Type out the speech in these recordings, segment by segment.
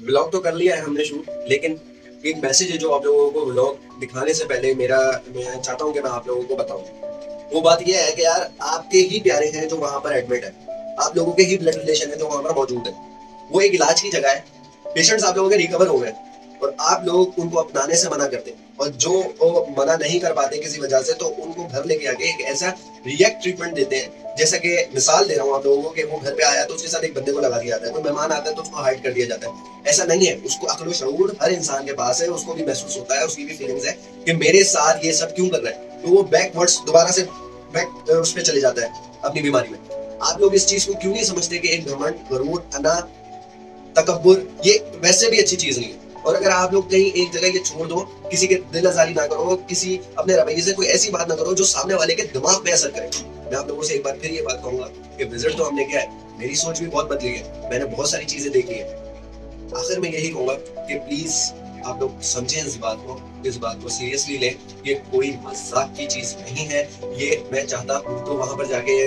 Vlog तो कर लिया है हमने शूट, लेकिन एक मैसेज है जो आप लोगों को व्लॉग दिखाने से पहले मैं चाहता हूँ कि मैं आप लोगों को बताऊं। वो बात ये है कि यार आपके ही प्यारे हैं जो वहां पर एडमिट है, आप लोगों के ही ब्लड रिलेशन है जो वहां पर मौजूद है। वो एक इलाज की जगह है। पेशेंट्स आप लोगों के रिकवर हो गए और आप लोग उनको अपनाने से मना करते हैं, और जो वो मना नहीं कर पाते किसी वजह से, तो उनको घर लेके आके एक ऐसा रिएक्ट ट्रीटमेंट देते हैं। जैसा कि मिसाल दे रहा हूँ आप लोगों को कि वो घर पे आया तो उसके साथ एक बंदे को लगा दिया जाता है, कोई मेहमान आता है तो उसको हाइड कर दिया जाता है। ऐसा नहीं है, उसको अक्ल शऊर हर इंसान के पास है, उसको भी महसूस होता है, उसकी भी फीलिंग्स है कि मेरे साथ ये सब क्यों कर रहा है, तो वो बैकवर्ड्स दोबारा से बैक उस पर चले जाता है अपनी बीमारी में। आप लोग इस चीज को क्यों नहीं समझते कि एक घमंड, गरूर, अना, तकब्बुर ये वैसे भी अच्छी चीज नहीं है। और अगर आप लोग कहीं एक जगह ये छोड़ दो, किसी के दिल आजारी ना करो, किसी अपने रवैये से कोई ऐसी बात ना करो जो सामने वाले के दिमाग पे असर करे। मैं आप लोगों से एक बार फिर ये बात कहूंगा कि विजिट तो हमने किया है, मेरी सोच भी बहुत बदली है, मैंने बहुत सारी चीजें देखी है। आखिर में यही कहूंगा कि प्लीज आप लोग समझें इस बात को, इस बात को सीरियसली लें। ये कोई मजाक की चीज नहीं है। ये मैं चाहता तो वहां पर जाके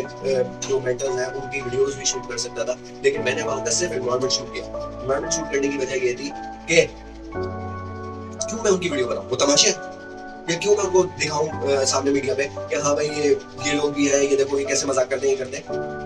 जो मेंटर्स हैं उनकी वीडियोस भी शूट कर सकता था, लेकिन मैंने वहां का सिर्फ एनवायरनमेंट शूट किया। एनवायरनमेंट शूट करने की वजह ये थी कि क्यों मैं उनकी वीडियो बनाऊं, वो तमाशे या क्यों मैं उनको दिखाऊं सामने मीडिया पे कि हाँ भाई ये लोग भी हैं, ये देखो ये कैसे मजाक करते हैं, ये करते हैं।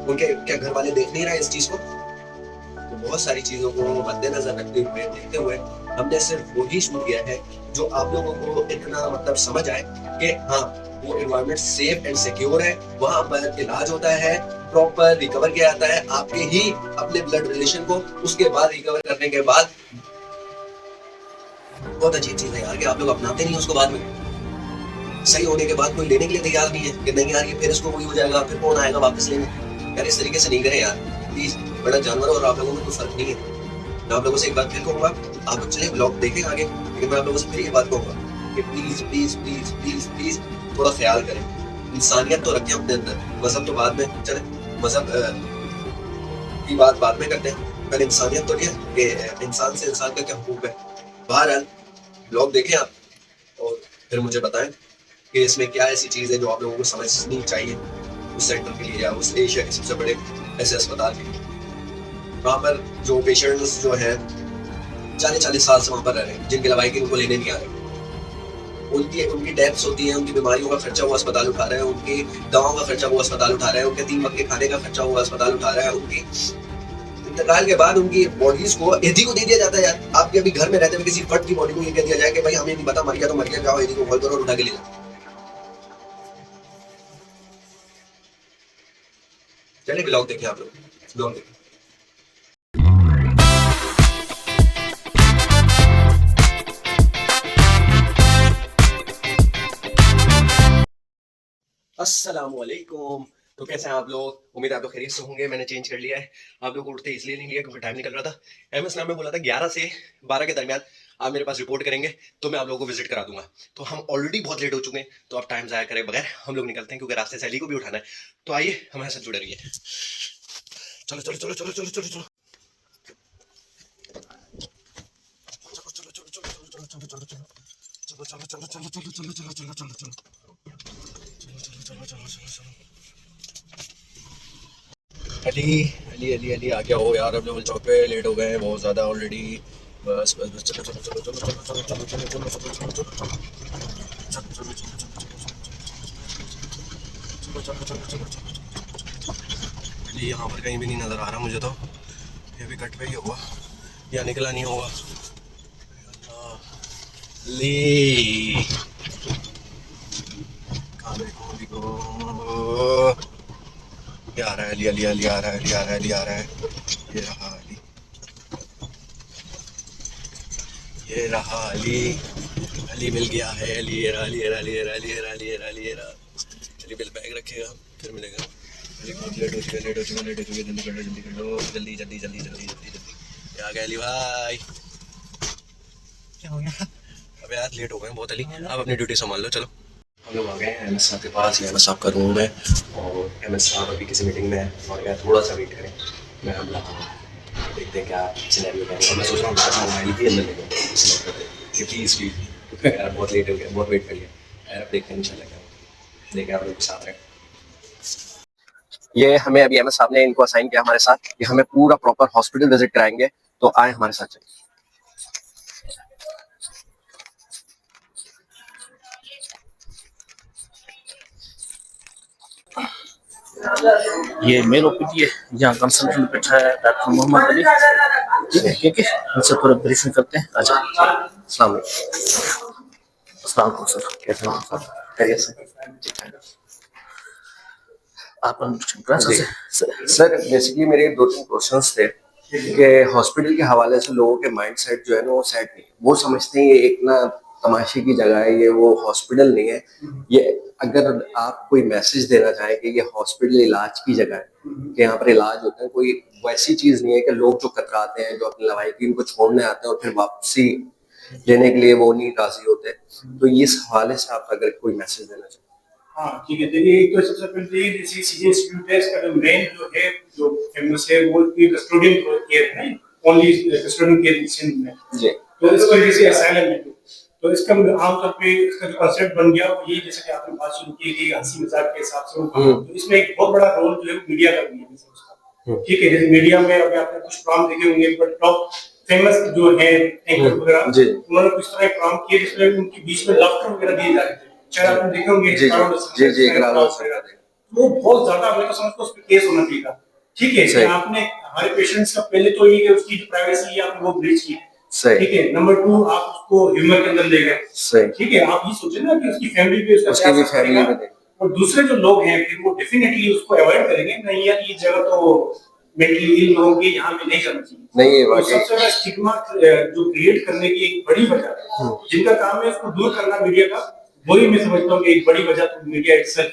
उनके क्या घर वाले देख नहीं रहे इस चीज को? तो बहुत सारी चीजों को मद्देनजर रखते हुए, देखते हुए, हमने सिर्फ वही शूट किया है जो आप लोगों को इतना मतलब समझ आए कि हाँ वो एनवायरनमेंट सेफ एंड सिक्योर है, वहां पर इलाज होता है, प्रॉपर रिकवर किया जाता है आपके ही अपने ब्लड रिलेशन को। उसके बाद रिकवर करने के बाद बहुत अजीब चीज है यार कि आप लोग अपनाते नहीं उसको, बाद में सही होने के बाद कोई लेने के लिए तैयार नहीं है कि नहीं यार ये फिर इसको वही हो जाएगा, फिर कौन आएगा वापस लेने। यार इस तरीके से नहीं करें यार प्लीज। बड़ा जानवर और आप लोगों में कोई फर्क नहीं है। मैं आप लोगों से एक बात फिर कहूंगा, आप लोग चलिए ब्लॉग देखें आगे, लेकिन मैं आप लोगों से फिर ये बात कहूंगा कि please please please please please थोड़ा ख्याल करें। इंसानियत तो रखें अपने अंदर, मजहब तो बाद में चले, मजहब की बात बाद में करते हैं, पहले इंसानियत तो नहीं है कि इंसान से इंसान का क्या हुकूक है। बहरहाल ब्लॉग देखें आप और फिर मुझे बताएं कि इसमें क्या ऐसी चीज़ है जो आप लोगों को समझनी चाहिए उस सेंटर के लिए या उस एशिया के सबसे बड़े ऐसे अस्पताल के लिए। वहाँ पर जो पेशेंट्स जो हैं 40-40 साल से वहाँ पर रह रहे हैं, जिनकी दवाई की उनको लेने नहीं आ रहे, उनकी उनकी डेथ्स होती हैं, उनकी बीमारियों का खर्चा वो अस्पताल उठा रहे हैं, उनकी दवाओं का खर्चा वो अस्पताल उठा रहे हैं, उनके 3 वक्त के खाने का खर्चा वो अस्पताल उठा रहा है, उनकी इंतकाल के बाद उनकी बॉडीज को एदी को दे दिया जाता है। यार आपके अभी घर में रहते हुए किसी फट की बॉडी को ये कह दिया जाए कि भाई हमें नहीं पता, मर गया तो मर गया, जाओ एदी को कॉल करो और उठा के ले जाओ। चलिए ब्लॉग देखें आप लोग, ब्लॉग देखें। अस्सलामुअलैकुम। तो कैसे हैं आप लोग? उम्मीद है आप लोग खैरियत से होंगे। मैंने चेंज कर लिया है, आप लोग उठते इसलिए नहीं लिया क्योंकि टाइम निकल रहा था। एमएस नाम में बोला था 11 से 12 के दरमियान आप मेरे पास रिपोर्ट करेंगे तो मैं आप लोगों को विजिट करा दूंगा। तो हम ऑलरेडी बहुत लेट हो चुके हैं, तो आप टाइम ज़ाया करे बगैर हम लोग निकलते हैं क्योंकि रास्ते से अली को भी उठाना है। तो आइए हमारे साथ जुड़े रहिए। चलो चलो चलो चलो चलो चलो चलो अली अली अली अली आ गया हो यार, अब लेवल चौक पे लेट हो गए हैं बहुत ज़्यादा ऑलरेडी। बस बस बस चलो चलो चलो चलो चलो चलो चलो चलो चलो चलो चलो अली यहाँ पर कहीं भी नहीं नज़र आ रहा मुझे, तो ये भी कट पे ही होगा या निकला नहीं होगा। अली कहाँ देखो देखो, ये आ रहा है अली, अली अली आ रहा है, अली आ रहा है, अली आ रहा है, ये रहा अली, ये रहा अली, अली मिल गया है, अली ये रहा, अली ये रहा, अली ये रहा, अली ये रहा, अली ये रहा, अली ये रहा। अली बिल बैग रखेगा फिर मिलेगा। अली बहुत लेट हो चुका है, लेट हो चुका है, लेट हो चुका है, जल्दी कर लो, जल्दी कर लो, जल्दी जल्दी जल्दी जल्दी जल्दी जल्दी। ये आ गया अली भाई। क्या हो गया? अबे यार लेट हो गए बहुत अली, आप अपनी ड्यूटी संभाल लो। चलो हम लोग आ गए हैं एमएस साहब के पास, ये एमएस साहब का रूम है और एमएस साहब अभी किसी मीटिंग में है और यार थोड़ा सा वेट करें, मैं हम लाता हूँ, देखते हैं क्या सिनेरियो है। और मैं सोच रहा हूँ अपना मोबाइल भी अंदर लेकर सिलेक्ट करते हैं कि प्लीज़ प्लीज़ यार बहुत लेट हो गया, बहुत वेट कर लिया यार, अब देखते हैं इंशाल्लाह क्या देखें आप लोग के साथ रहे। ये हमें अभी एमएस साहब ने इनको असाइन किया हमारे साथ कि हमें पूरा प्रॉपर हॉस्पिटल विजिट कराएंगे, तो आए हमारे साथ चलिए। ये मेल ओपीडी है, यहाँ कंसल्टेंट बैठा है डॉक्टर मोहम्मद अली। ठीक है, ठीक है, इनसे थोड़ा ब्रीफिंग करते हैं। अच्छा, अस्सलाम वालेकुम सर, कैसे हैं सर? खैरियत से? आप जी सर, बेसिकली मेरे दो तीन क्वेश्चंस थे कि हॉस्पिटल के हवाले से लोगों के माइंड सेट जो है ना वो सेट नहीं है। वो समझते हैं ये एक ना तमाशे की जगह है, ये वो हॉस्पिटल नहीं है। ये अगर आप कोई मैसेज देना चाहें कि ये हॉस्पिटल इलाज की जगह है, कि यहाँ पर इलाज होता है, कोई वैसी चीज नहीं है कि लोग जो कतराते हैं, जो अपने लवाहिकीन को छोड़ने आते हैं और फिर वापसी लेने के लिए वो नहीं राजी होते। तो इस हवाले से आप अगर कोई मैसेज देना चाहें। हाँ ठीक है, देखिए एक तो सबसे पहले जैसे सीजी इंस्टीट्यूट है, इसका जो मेन जो है जो फेमस है वो कस्टोडियन केयर है, ओनली कस्टोडियन केयर सिंध में जी। तो इसको जैसे असाइलम है तो इसका आमतौर पे इसका जो कॉन्सेप्ट बन गया वो ये, जैसे कि आपने बात शुरू की कि हंसी मजाक के हिसाब से तो इसमें एक बहुत बड़ा रोल जो है मीडिया का भी है उसका। ठीक है, जैसे मीडिया में अभी आपने कुछ प्रोग्राम देखे होंगे, बट टॉप फेमस जो है एंकर वगैरह उन्होंने कुछ तरह के प्रोग्राम किए जिसमें उनके बीच में लाफ्टर वगैरह दिए जा रहे थे, शायद आपने देखे होंगे। वो बहुत ज्यादा, मैं तो समझता हूँ उस पर केस होना चाहिए था। ठीक है, कि आपने हमारे पेशेंट्स का पहले तो ये कि उसकी जो प्राइवेसी है आपने वो ब्रीच की। ठीक है, नंबर 2 आप उसको ह्यूमर के अंदर ले गए। ठीक है, आप ये सोचे ना कि उसकी फैमिली पे उसका क्या फैमिली पे, और दूसरे जो लोग हैं फिर वो डेफिनेटली उसको अवॉइड करेंगे, नहीं यार ये जगह तो मेंटली इल लोगों के यहाँ पे नहीं जाना चाहिए। नहीं है तो सबसे बड़ा स्टिग्मा जो क्रिएट करने की एक बड़ी वजह जिनका काम है उसको दूर करना मीडिया का, वही मैं समझता हूँ कि एक बड़ी वजह तो मीडिया इटसेल्फ,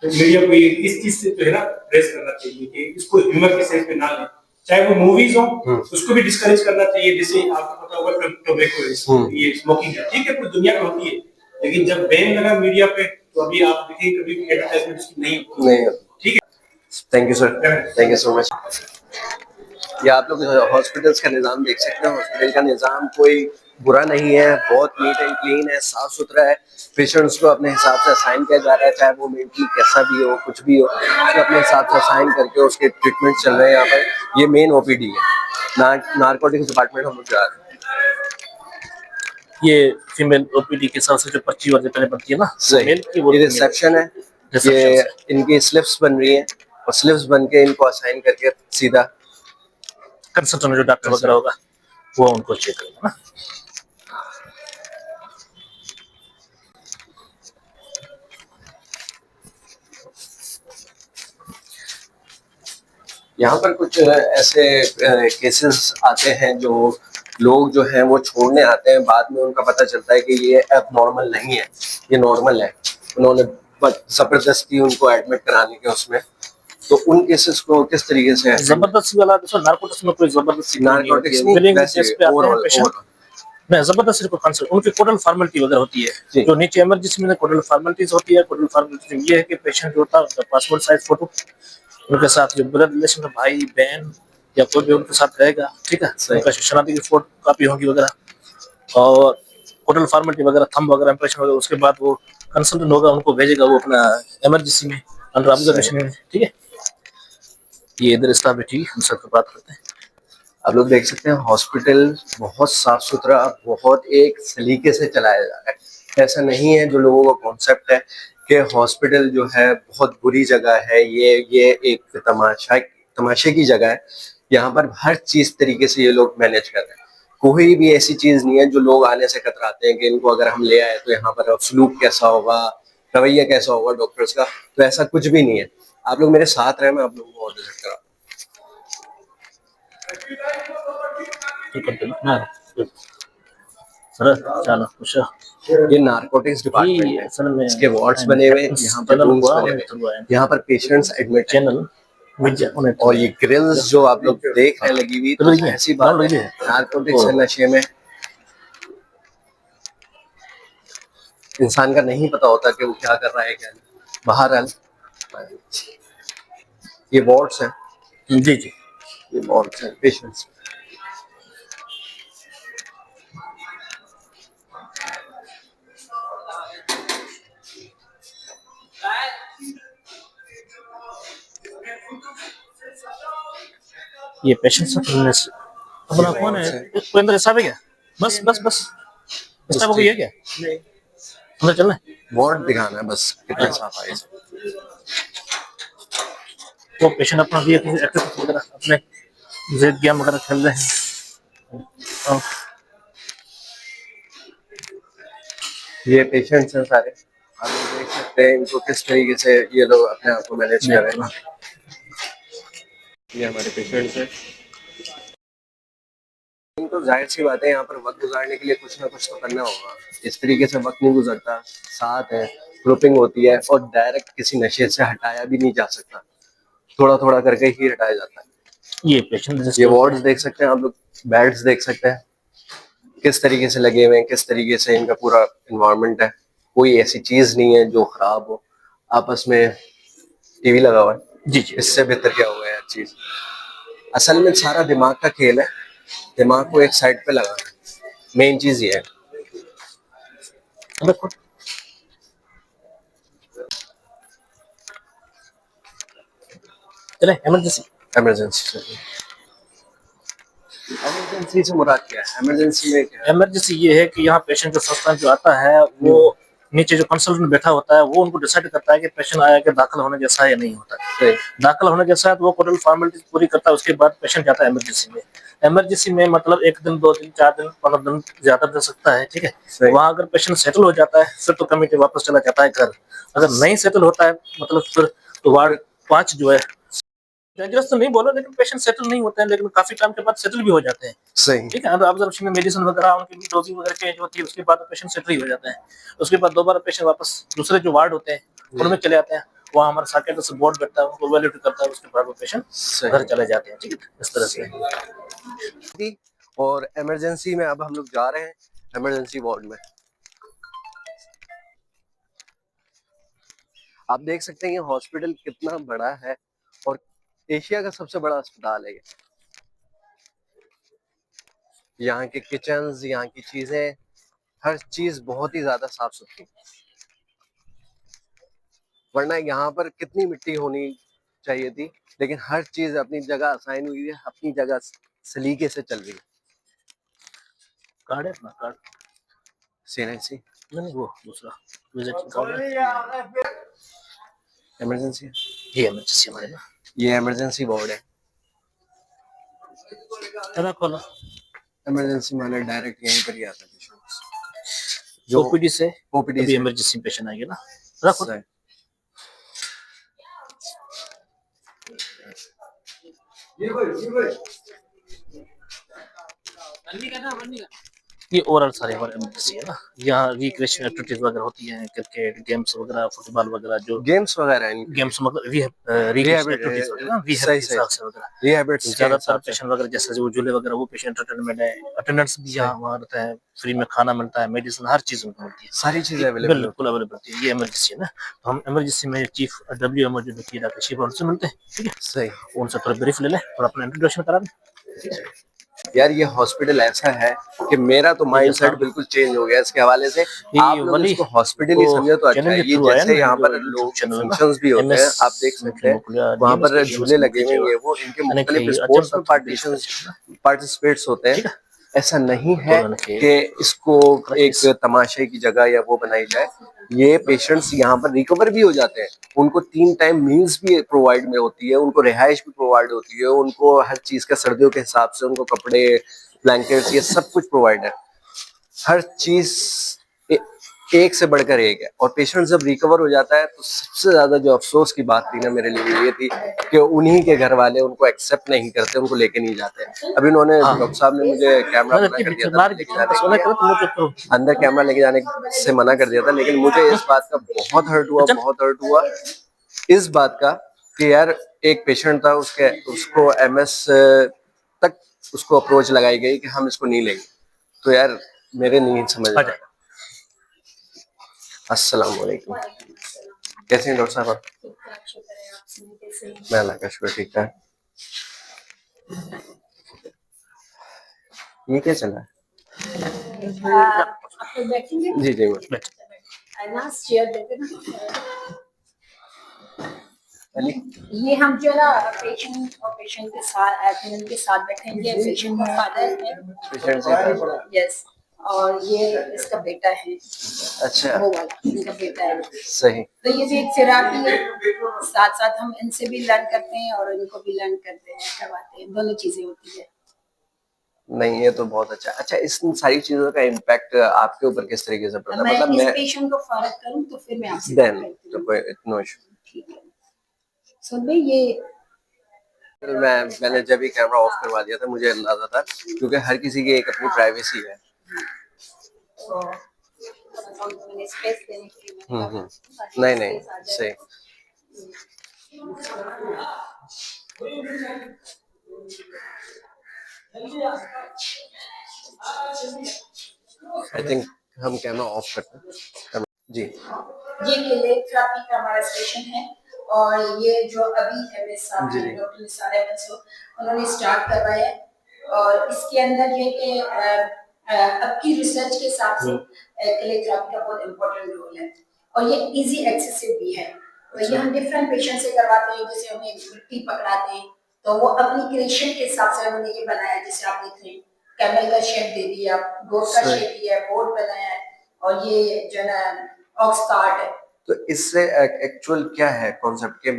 तो मीडिया को इस चीज से जो है ना प्रेस करना चाहिए कि इसको ह्यूमर के सेंस पे ना लें, चाहे वो मूवीज हो उसको भी डिस्करेज करना चाहिए। जैसे आपको पता होगा टोबैको ये स्मोकिंग है, ठीक है, पूरी दुनिया में होती है, लेकिन जब बैन लगा मीडिया पे तो अभी आप देखें कभी भी एडवर्टाइजमेंट उसकी नहीं होती। ठीक है, thank you sir, thank you so much. या आप लोग हॉस्पिटल्स का निज़ाम देख सकते हैं। हॉस्पिटल का निज़ाम कोई बुरा नहीं है, बहुत नीट एंड क्लीन है, साफ सुथरा है। पेशेंट्स को अपने हिसाब से असाइन किया जा रहा है, चाहे वो मेंटली कैसा भी हो, कुछ भी हो, उसको अपने हिसाब से असाइन करके उसके ट्रीटमेंट चल रहे हैं यहाँ पर। ये मेन ओपीडी है। नारकोटिक्स डिपार्टमेंट हम लोग जा रहे हैं। ये फीमेल ओपीडी के हिसाब से जो पर्ची वाली पहले बनती है ना, मेल की वो रिसेप्शन है। ये इनकी स्लिप्स बन रही हैं और स्लिप्स बन के इनको असाइन करके सीधा कंसल्टेंट जो डॉक्टर वगैरह होगा वो उनको चेक करेगा ना। यहाँ पर कुछ ऐसे केसेस आते हैं जो लोग जो हैं वो छोड़ने आते हैं, बाद में उनका पता चलता है कि ये अब नॉर्मल नहीं है, ये नॉर्मल है। उन्होंने जबरदस्ती उनको एडमिट कराने के उसमें, तो उन केसेस को किस तरीके से जबरदस्ती वाला देखो, नारकोटिक्स में कोई जबरदस्ती नारकोटिक्स नहीं, जबरदस्ती को कंसल्ट उनकी कोडल फॉर्मेलिटी वगैरह होती है, जो नीचे इमरजेंसी में कोडल फॉर्मेलिटीज होती है। कोडल फॉर्मेलिटी ये है कि पेशेंट जो होता है उसका पासपोर्ट साइज फोटो, उनके साथ जो ब्लड रिलेशन में भाई बहन या कोई भी उनके साथ रहेगा, ठीक है, उनका शनाख्ती की फोटो कॉपी होगी वगैरह, और कोडल फॉर्मेलिटी वगैरह, थंब वगैरह, इंप्रेशन वगैरह। उसके बाद वो कंसल्टेंट होगा, उनको भेजेगा वो अपना इमरजेंसी में अंडर ऑब्जर्वेशन में। ठीक है, ये इधर स्टाफ है, ठीक है, हम सबसे बात करते हैं। आप लोग देख सकते हैं हॉस्पिटल बहुत साफ सुथरा, बहुत एक सलीके से चलाया जा रहा है। ऐसा नहीं है जो लोगों का कॉन्सेप्ट है कि हॉस्पिटल जो है बहुत बुरी जगह है, ये एक तमाशे की जगह है। यहाँ पर हर चीज तरीके से ये लोग मैनेज कर रहे हैं। कोई भी ऐसी चीज नहीं है जो लोग आने से कतराते हैं कि इनको अगर हम ले आए तो यहाँ पर सलूक कैसा होगा, रवैया कैसा होगा डॉक्टर्स का, तो ऐसा कुछ भी नहीं है। आप लोग मेरे साथ रहे, मैं आप लोगों को और विजिट करा। ये नारकोटिक्स डिपार्टमेंट है, इसके वार्ड्स बने हुए हैं, यहाँ पर रूम्स बने हुए हैं, यहाँ पर पेशेंट्स एडमिट हैं। और ये ग्रिल्स जो आप लोग देख रहे हैं लगी हुई, तो ऐसी बात है नारकोटिक्स के नशे में इंसान का नहीं पता होता कि वो क्या कर रहा है क्या नहीं। बाहर ये वार्ड्स हैं, जी जी, ये वार्ड्स हैं पेशेंट्स। ये पेशेंट्स अपना कौन है, कोई अंदर हिसाब है क्या? बस बस बस स्टाफ को ये क्या नहीं अंदर चलना है, वार्ड दिखाना है बस, कितना साफ है। वो पेशेंट अपना भी एक्सरसाइज वगैरह अपने गेम वगैरह खेल रहे हैं। हाँ, ये पेशेंट्स हैं सारे, आप लोग देख सकते हैं इनको किस तरीके से ये लोग अपने आप को मैनेज कर रहे हैं। ये हमारे पेशेंट्स हैं। तो जाहिर सी बात है यहाँ पर वक्त गुजारने के लिए कुछ ना कुछ तो करना होगा। इस तरीके से वक्त नहीं गुजरता, साथ है, ग्रुपिंग होती है और डायरेक्ट किसी नशे से हटाया भी नहीं जा सकता, थोड़ा थोड़ा करके ही हटाया जाता है। ये पेशेंट ये वार्ड्स देख सकते हैं आप लोग, बेड्स देख सकते हैं किस तरीके से लगे हुए हैं, किस तरीके से इनका पूरा इन्वायरमेंट है। कोई ऐसी चीज नहीं है जो खराब हो। आपस में टीवी लगा हुआ है, जी जी, इससे बेहतर क्या होगा यार चीज। असल में सारा दिमाग का खेल है, दिमाग को एक साइड पे लगाना है, मेन चीज ये है। देखो चले इमरजेंसी। इमरजेंसी से मुराद क्या है? इमरजेंसी में क्या है? इमरजेंसी ये है कि यहाँ पेशेंट जो संस्थान जो आता है वो नीचे जो कंसल्टेंट बैठा होता है वो उनको डिसाइड करता है कि पेशेंट आया कि दाखिल होने जैसा है या नहीं होता है। दाखिल होने जैसा है तो वो टोटल फॉर्मेलिटीज पूरी करता है, उसके बाद पेशेंट जाता है इमरजेंसी में। इमरजेंसी में मतलब 1 दिन 2 दिन 4 दिन 15 दिन ज्यादा दे सकता है, ठीक है। वहाँ अगर पेशेंट सेटल हो जाता है फिर तो कमिटी वापस चला जाता है घर। अगर नहीं सेटल होता है मतलब फिर तो वार्ड 5 जो है डेंजरस तो नहीं बोला, लेकिन पेशेंट सेटल नहीं होते हैं, लेकिन काफी टाइम के बाद सेटल भी हो जाते हैं। सही, ठीक है। ऑब्जर्वेशन में मेडिसिन वगैरह उनकी भी डोजिंग वगैरह चेंज होती है, उसके बाद पेशेंट सेटल ही हो जाते हैं। उसके बाद दोबारा पेशेंट वापस दूसरे जो वार्ड होते हैं उनमें चले जाते हैं। वहाँ हमारा साइकियाट्रिस्ट बोर्ड बैठता है, उनको वैल्यूएट करता है, उसके बाद वो पेशेंट घर चले जाते हैं। ठीक है, इस तरह से। और इमरजेंसी में अब हम लोग जा रहे हैं इमरजेंसी वार्ड में। आप देख सकते हैं ये हॉस्पिटल कितना बड़ा है और एशिया का सबसे बड़ा अस्पताल है ये। यहाँ के किचन्स, यहाँ की चीजें, हर चीज बहुत ही ज्यादा साफ सुथरी। वरना यहाँ पर कितनी मिट्टी होनी चाहिए थी, लेकिन हर चीज अपनी जगह असाइन हुई है, अपनी जगह सलीके से चल रही है। कार्ड है अपना कार्ड? CNC नहीं, वो दूसरा विजिटिंग कार्ड है। इमरजेंसी, ये इमरजेंसी हमारे ना, ये इमरजेंसी वार्ड है। है खोला। इमरजेंसी माने डायरेक्ट यहीं पर ही आता है पेशेंट्स। जो ओपीडी से ओपीडी अभी से इमरजेंसी पेशेंट आएंगे ना, रखो। ये ओवरऑल सारे हमारे इमरजेंसी है ना। यहाँ रिक्रिएशन एक्टिविटीज वगैरह होती हैं, क्रिकेट गेम्स वगैरह, फुटबॉल वगैरह, जो गेम्स वगैरह हैं, गेम्स मतलब रिक्रिएशन एक्टिविटीज वगैरह, रिहैबिलिटेशन ज्यादातर पेशेंट वगैरह जैसे जो झूले वगैरह वो पेशेंट एंटरटेनमेंट है। अटेंडेंस भी यहाँ वहाँ रहता है, फ्री में खाना मिलता है, मेडिसिन हर चीज उनको मिलती है, सारी चीजें अवेलेबल बिल्कुल अवेलेबल होती है। ये इमरजेंसी है ना, तो हम इमरजेंसी में चीफ WMO जो डॉक्टर डॉक्टर शिव उनसे मिलते हैं। ठीक है, सही। उनसे थोड़ा ब्रीफ ले लें और अपना इंट्रोडक्शन करा दें। यार ये हॉस्पिटल ऐसा है कि मेरा तो माइंडसेट बिल्कुल चेंज हो गया इसके हवाले से। आप लोग इसको हॉस्पिटल ही समझो तो अच्छा है। ये जैसे यहाँ पर लोग फंक्शंस भी होते हैं, आप देख सकते हैं वहाँ पर झूले लगे हुए हैं, वो इनके मुख्तलिफ स्पोर्ट्स में पार्टिसिपेट्स होते हैं। ऐसा नहीं है कि इसको एक तमाशे की जगह या वो बनाई जाए। ये पेशेंट्स यहाँ पर रिकवर भी हो जाते हैं, उनको 3 टाइम मील्स भी प्रोवाइड में होती है, उनको रिहाइश भी प्रोवाइड होती है, उनको हर चीज का सर्दियों के हिसाब से उनको कपड़े, ब्लैंकेट्स, ये सब कुछ प्रोवाइड है। हर चीज एक से बढ़कर एक है। और पेशेंट जब रिकवर हो जाता है तो सबसे ज्यादा जो अफसोस की बात थी ना मेरे लिए ये थी कि उन्हीं के घर वाले उनको एक्सेप्ट नहीं करते, उनको लेके नहीं जाते। अब इन्होंने डॉक्टर साहब ने मुझे कैमरा मना कर दिया था, अंदर कैमरा लेके जाने से मना कर दिया था, लेकिन मुझे इस बात का बहुत हर्ट हुआ इस बात का कि यार एक पेशेंट था, उसको MS तक उसको अप्रोच लगाई गई कि हम इसको नहीं लेंगे। तो यार मेरे नहीं समझ आ रहा। अस्सलाम वालेकुम, कैसे हैं डॉक्टर साहब? मैं अल्लाह का शुक्र ठीक है। ये क्या चला है? जी जी ये हम जो है ना पेशेंट और पेशेंट के साथ एडमिन के साथ बैठेंगे। पेशेंट का फादर है, यस, और ये इसका बेटा है, अच्छा, वो वाला इनका बेटा है। सही। तो ये भी एक थेरापी है, साथ साथ हम इनसे भी लर्न करते हैं और इनको भी लर्न करते हैं, करवाते हैं, दोनों चीजें होती है। नहीं, ये तो बहुत अच्छा। अच्छा, इस सारी चीजों का इम्पैक्ट आपके ऊपर किस तरीके से पड़ता है? मैं मतलब इस मैं पेशेंट को फारग करूं तो फिर मैं आपसे बात देन करती तो हूँ। कोई नो इशू। ठीक है, सुन भाई ये मैंने जब ही कैमरा ऑफ करवा दिया था, मुझे अंदाजा था, क्योंकि हर किसी की एक अपनी प्राइवेसी है। तो मैंने स्पेस देने के लिए मैंने कहा, नहीं ताकि नहीं, स्पेस आ सही। जाए। आई थिंक हम कैमरा ऑफ करते हैं जी। ये किलेट थेरेपी का हमारा सेशन है और ये जो अभी है साथ जी, में जी। डॉक्टर निसार बंसो उन्होंने स्टार्ट करवाया है और इसके अंदर ये कि अब की रिसर्च के हिसाब से किलेट थेरेपी का बहुत इम्पोर्टेंट रोल है और ये इजी एक्सेसिव भी है। तो ये हम डिफरेंट पेशेंट से करवाते हैं, जैसे उन्हें मिट्टी पकड़ाते हैं तो वो अपनी क्रिएशन के हिसाब से उन्होंने ये बनाया, जैसे आप देख रहे हैं कैमल का शेप दे दिया, गोट का सही। शेप दिया, बोर्ड बनाया है और ये जो है ना ऑक्स कार्ड है। तो इससे एक्चुअल क्या है कॉन्सेप्ट के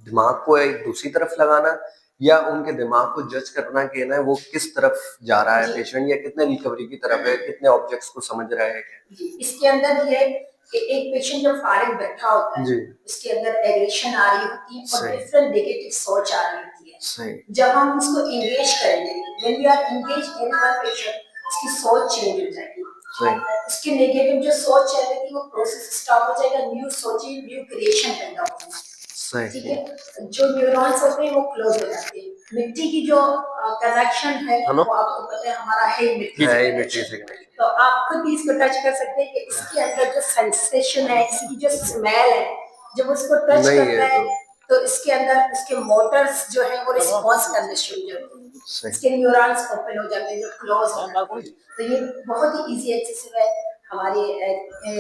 दिमाग को एक दूसरी तरफ लगाना या उनके दिमाग को जज करना कि ना वो किस तरफ जा रहा है जी। पेशेंट, या कितने रिकवरी की तरफ है, कितने ऑब्जेक्ट्स को समझ रहा है क्या? जी, इसके अंदर ये है कि एक पेशेंट जब फारिग बैठा होता है जी। उसके अंदर एग्रेशन आ रही होती है और सही। डिफरेंट नेगेटिव सोच आ रही होती है। सही। जब हम उसको एंगेज करेंगे, when we are engage in one patient, उसकी सोच चेंज हो जाएगी। सही। उसकी नेगेटिव जो सोच चल रही थी वो प्रोसेस स्टॉप हो जाएगा, न्यू सोचिंग, न्यू क्रिएशन पैदा होगा। ठीक सही। है, जो न्यूरॉन्स होते हैं वो क्लोज हो जाते हैं। मिट्टी की जो कनेक्शन है हेलो? वो आपको पता है हमारा है ही मिट्टी है से ही मिट्टी connection। से connection। तो आप खुद भी इसको टच कर सकते हैं कि इसके अंदर जो सेंसेशन है, इसकी जो स्मेल है, जब उसको टच नहीं, करता ये है तो इसके अंदर उसके मोटर्स जो है वो रिस्पॉन्स करने शुरू हो जाते हैं, सही। इसके न्यूरॉन्स ओपन हो जाते हैं जो क्लोज हो जाते हैं। तो ये बहुत ही इजी एक्सेसिव है, हमारी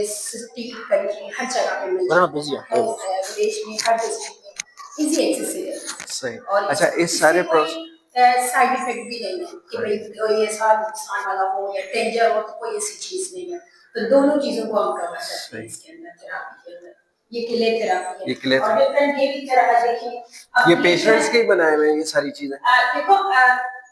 सिटी कंट्री हर जगह पे मिल जाता है, विदेश में हर डिस्ट्रिक्ट में इजी एक्सेसिव है। सही। और अच्छा, इस सारे साइड इफेक्ट भी नहीं है कि भाई ये सारा नुकसान वाला हो या डेंजर हो, तो कोई ऐसी चीज नहीं है। तो दोनों चीजों को हम कवर करते हैं इसके अंदर थेरेपी के अंदर। ये किले थेरेपी ये है किले और डिफरेंट ये भी तरह देखिए अब ये पेशेंट्स के ही बनाए हुए हैं ये सारी चीजें? देखो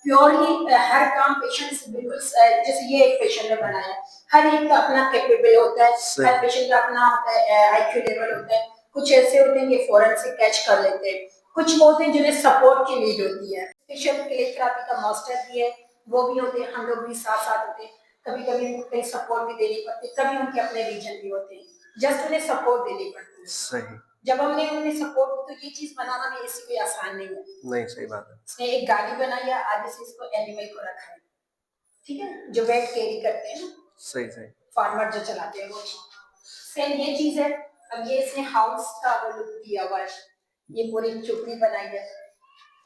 प्योरली हर काम पेशेंट से बिल्कुल जैसे ये एक पेशेंट ने बनाया है, हर एक का अपना कैपेबल होता है, हर पेशेंट का अपना होता है आईक्यू लेवल होता है। कुछ ऐसे होते हैं कि फौरन से कैच कर लेते हैं, कुछ होते हैं जिन्हें सपोर्ट की नीड होती है। पेशेंट के लिए थेरेपी का मास्टर भी है, वो भी होते हैं, हम लोग भी साथ साथ होते हैं। कभी कभी उनको सपोर्ट भी देनी पड़ती है, कभी उनके अपने रीजन भी होते हैं, जस्ट उन्हें सपोर्ट देनी पड़ती है। सही। जब हमने उन्हें सपोर्ट, तो ये चीज बनाना भी ऐसी कोई आसान नहीं है। नहीं, सही बात है। इसने एक गाड़ी बनाई है, आगे से इसको एनिमल को रखा है, ठीक है, जो वेट कैरी करते हैं ना, सही। सही। फार्मर जो चलाते हैं वो सेम ये चीज है। अब ये इसने हाउस का वो लुक दिया हुआ है, ये पूरी चुपड़ी बनाई है,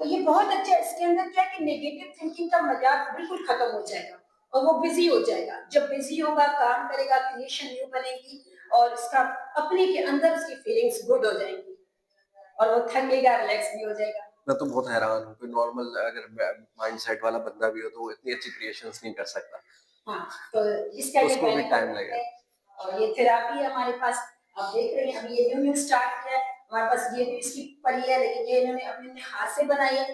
तो ये बहुत अच्छा है। इसके अंदर क्या है कि नेगेटिव थिंकिंग का मजाक बिल्कुल खत्म हो जाएगा और वो बिजी हो जाएगा। जब बिजी होगा, काम करेगा, क्रिएशन न्यू बनेगी और इसका अपने के अंदर उसकी फीलिंग्स गुड हो जाएंगी और वो थकेगा, रिलैक्स भी हो जाएगा। मैं तो बहुत हैरान हूँ कि नॉर्मल अगर माइंडसेट वाला बंदा भी हो तो वो इतनी अच्छी क्रिएशंस नहीं कर सकता। हाँ, तो इसका ये उसको भी benefit टाइम है लगेगा। और ये थेरापी हमारे पास आप देख रहे हैं। अभी ये न्यू स्टार्ट किया है हमारे पास, ये भी इसकी पड़ी है, लेकिन ये इन्होंने अपने हाथ से बनाई है।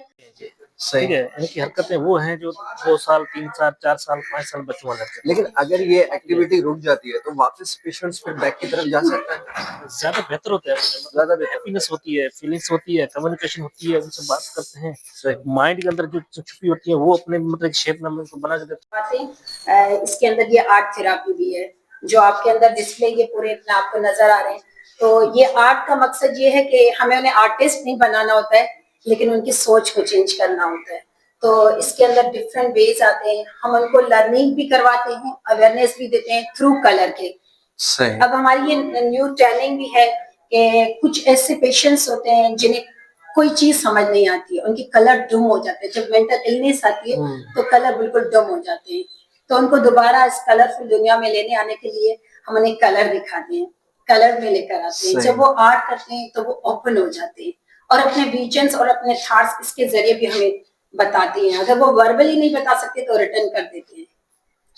सही। ठीक है, इनकी हरकतें वो हैं जो 2 साल 3 साल 4 साल 5 साल बच्चों वाले करते लेकिन अगर ये एक्टिविटी रुक जाती है तो वापस पेशेंट्स फिर बैक की तरफ जा सकता है। हैं। ज्यादा बेहतर होता है, ज्यादा बेहतर हैप्पीनेस होती है, फीलिंग्स होती है, कम्युनिकेशन होती है, उनसे बात करते हैं, सही। माइंड के अंदर जो छुपी होती है वो अपने मतलब शेप में उनको बना के देते बातें इसके अंदर ये आर्ट थेरापी भी है, जो आपके अंदर डिस्प्ले ये पूरे इतना आपको नजर आ रहे हैं। तो ये आर्ट का मकसद ये है कि हमें उन्हें आर्टिस्ट नहीं बनाना होता है, लेकिन उनकी सोच को चेंज करना होता है। तो इसके अंदर डिफरेंट वेज आते हैं, हम उनको लर्निंग भी करवाते हैं, अवेयरनेस भी देते हैं थ्रू कलर के। सही। अब हमारी ये न्यू ट्रेनिंग भी है कि कुछ ऐसे पेशेंट्स होते हैं जिन्हें कोई चीज समझ नहीं आती है, उनकी कलर डम हो जाते हैं। जब मेंटल इलनेस आती है तो कलर बिल्कुल डम हो जाते हैं। तो उनको दोबारा इस कलरफुल दुनिया में लेने आने के लिए हम उन्हें कलर दिखाते हैं, कलर में लेकर आते हैं। जब वो आर्ट करते हैं तो वो ओपन हो जाते हैं और अपने विजन्स और अपने थॉट्स इसके जरिए भी हमें बताते हैं। अगर वो वर्बली नहीं बता सकते तो रिटर्न कर देते हैं।